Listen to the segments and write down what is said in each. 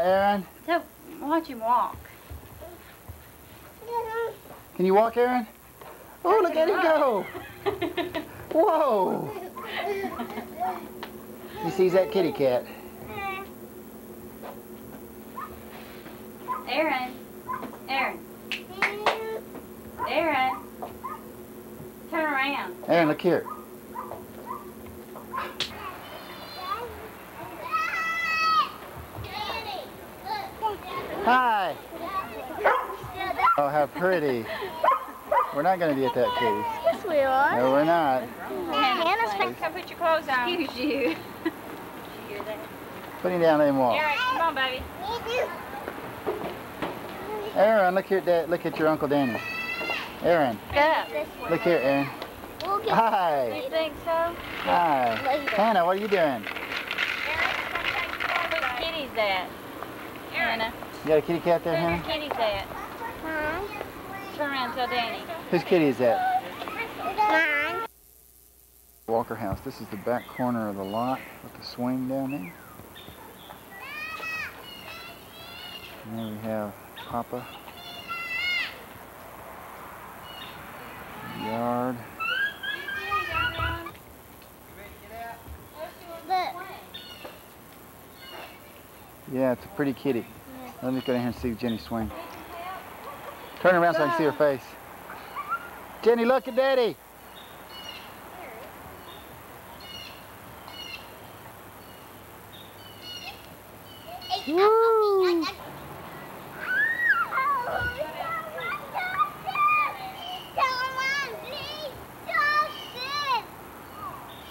Hi, Aaron. So, watch him walk. Can you walk, Aaron? Oh, look at him go. Whoa. He sees that kitty cat. Aaron. Aaron. Aaron. Turn around. Aaron, look here. Hi. Oh, how pretty. We're not going to be at that cave. Yes, we are. No, we're not. Hannah's Come put your clothes on. Excuse you. Put him down and walk. Aaron, come on, baby. Aaron, look here, Dad. Look at your Uncle Danny. Aaron, Go. look here, Aaron. Hi. You think so? Hi. Hannah, what are you doing? Where's kitty's at? Hannah. You got a kitty cat there, Where's Hannah? your kitty's at? Turn around and tell Danny. Whose kitty is that? Mine. Walker House. This is the back corner of the lot with the swing down there. And then we have Papa. Yard. Yeah, it's a pretty kitty. Let me go down here and see Jenny swing. Turn around so I can see her face. Jenny, look at Daddy. Woo!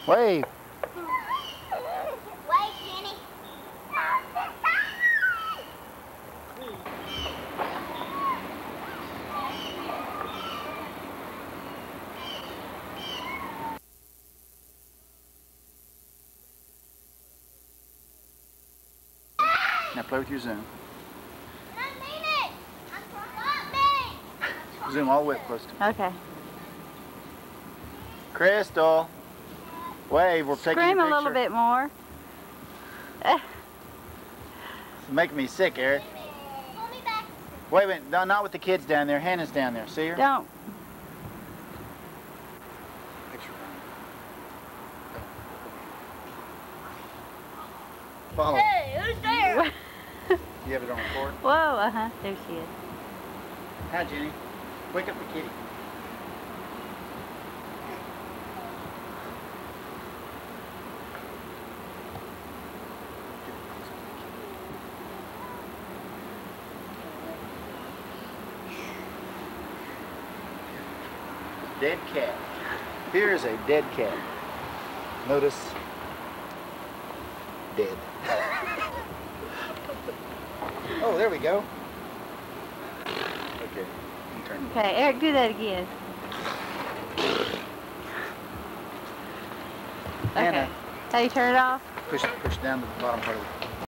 Wave. Wait, Jenny. Now play with your zoom. I mean it. Zoom all the way up close to me. Okay. Crystal. Wave, we're taking Scream your a picture. little bit more. It's making me sick, Eric. Pull me back. Wait a minute, no, not with the kids down there. Hannah's down there. See her? Don't. Picture. Follow. Hey, who's there? You have it on record? Whoa, uh-huh. There she is. Hi, Jenny. Wake up the kitty. Dead cat. Here is a dead cat. Notice, dead. Oh, there we go. Okay, you turn. Okay, Eric, do that again. Hannah. Okay. How you turn it off? Push down to the bottom part of it.